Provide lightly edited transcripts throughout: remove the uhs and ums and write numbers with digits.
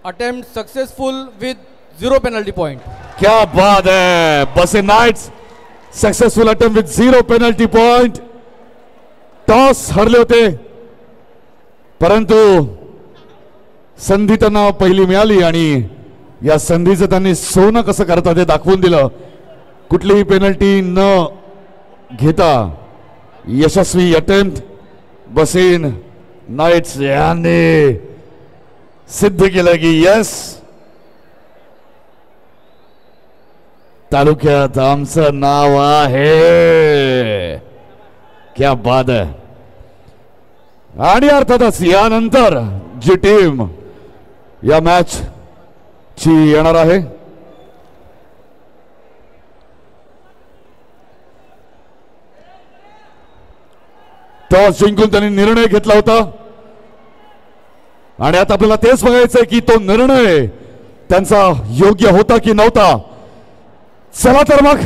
Attempt successful with 0 penalty point. क्या बात है, बसेन knights successful attempt with 0 penalty point. Toss हरले होते परंतु संधी त्यांना पहिली मिळाली आणि या संधीचं त्यांनी सोनं कसं करतात ते दाखवून दिलं. कुठलीही पेनल्टी न घेता यशस्वी अटेम्प्ट बसेन नाइट्स यांनी सिद्ध केलं की यस, तालुक्यात आमचं नाव आहे. क्या बात आहे. आणि अर्थातच यानंतर जी टीम या मॅच ची येणार आहे टॉस जिंकून त्यांनी निर्णय घेतला होता आणि आता आपल्याला तेच बघायचंय की तो निर्णय त्यांचा योग्य होता की नव्हता. चला तर मग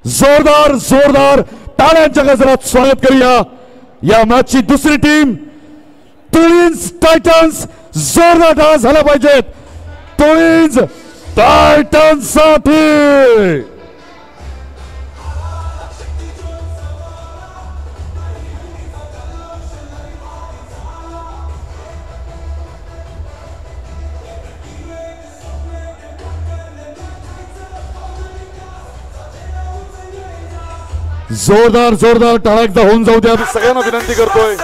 जोरदार जोरदार टाळ्यांच्या गजरात स्वागत करूया या मॅचची दुसरी टीम ट्विन्स टायटन्स. जोरदार टाळ्या झाल्या पाहिजेत ट्विन्स टायटन्स साठी. जोरदार जोरदार टाळ्या एकदा होऊन जाऊ द्या. सगळ्यांना विनंती करतोय.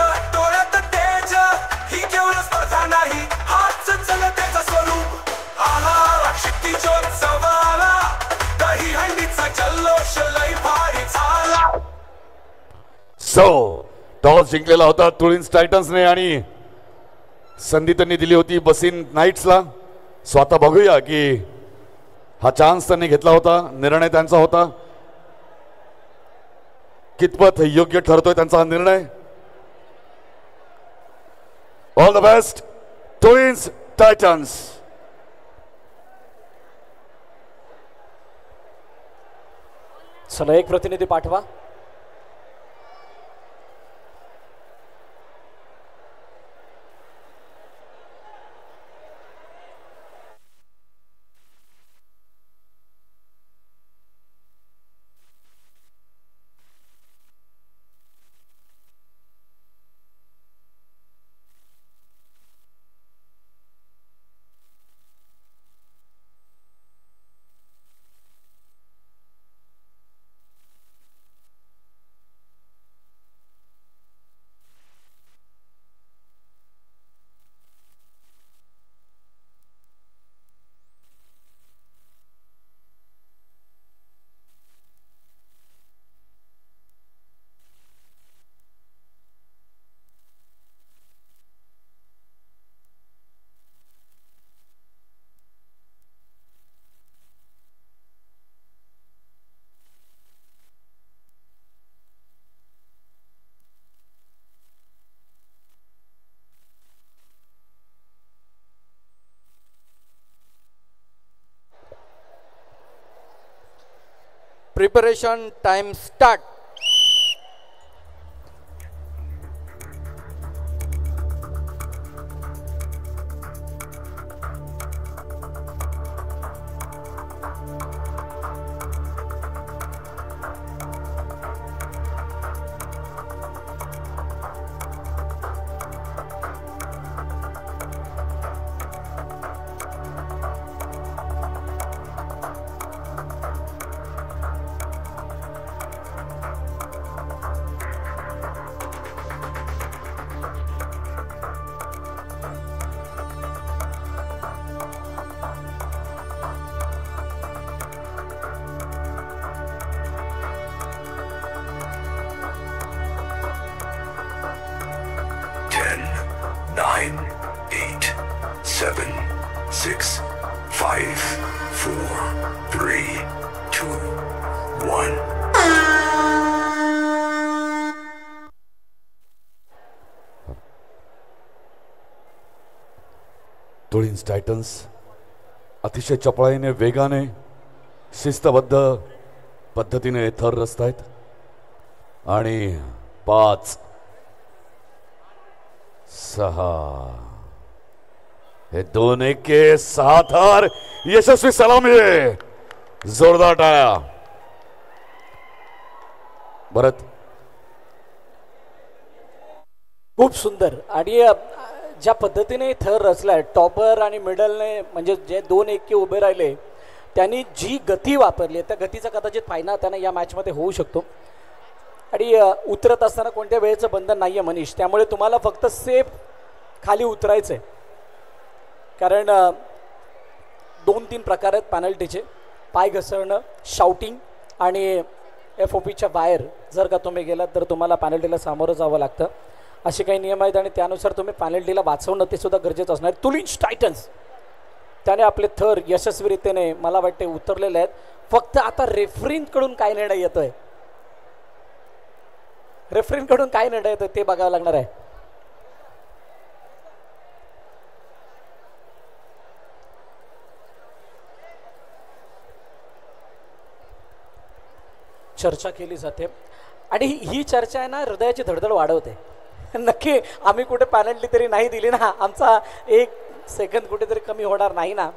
टॉस जिंकलेला होता ट्विन्स टायटन्सने आणि संधी त्यांनी दिली होती बसेन नाइट्सला. स्वतः बघूया की हा चान्स त्यांनी घेतला होता, निर्णय त्यांचा होता, कितपत योग्य ठरतोय त्यांचा हा निर्णय. All the best twins Titans. चला एक प्रतिनिधी पाठवा. Preparation time start. Twins Titans अतिशय चपळाईने वेगाने शिस्तबद्ध पद्धतीने थर रचतायत आणि 5 6 हे 2-1 के 6 धार यशस्वी सलामी, जोरदार टाळ्या. भरत खूप सुंदर. आणि ज्या पद्धतीने थर रचलाय टॉपर आणि मिडलने, म्हणजे जे 2-1 के उभे राहिले त्यांनी जी गती वापरली त्या गतीचा कदाचित फायदा त्यांना या मॅचमध्ये होऊ शकतो. आणि उतरत असताना कोणत्या वेळेचं बंधन नाही आहे मनीष, त्यामुळे तुम्हाला फक्त सेफ खाली उतरायचं आहे. कारण 2-3 प्रकार आहेत पॅनल्टीचे: पाय घसरणं, शाउटिंग आणि FOPच्या बाहेर जर का तुम्ही गेलात तर तुम्हाला पॅनल्टीला सामोरं जावं लागतं. असे काही नियम आहेत आणि त्यानुसार तुम्ही पॅनल्टीला वाचवणं ते सुद्धा गरजेचं असणार. तुलिंज टायटन्स त्याने आपले थर यशस्वीरित्याने मला वाटते उतरलेले आहेत. फक्त आता रेफरींकडून काय निर्णय येतोय, रेफरींकडून काय निर्णय येतोय ते बघावं लागणार आहे. चर्चा केली जाते आणि ही चर्चा आहे ना हृदयाची धडधड वाढवते. नक्की आम्ही कुठे पॅनल्टी तरी नाही दिली ना, आमचा 1 सेकंद कुठेतरी कमी होणार नाही ना,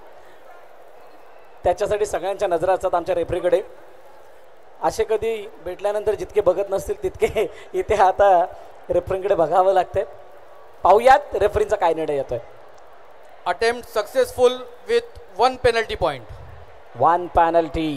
त्याच्यासाठी सगळ्यांच्या नजरा असतात आमच्या रेफरीकडे. असे कधी भेटल्यानंतर जितके बघत नसतील तितके इथे आता रेफरीकडे बघावं लागतंय. पाहूयात रेफरींचा काय निर्णय येतोय. Attempt successful with 1 penalty point. 1 penalty.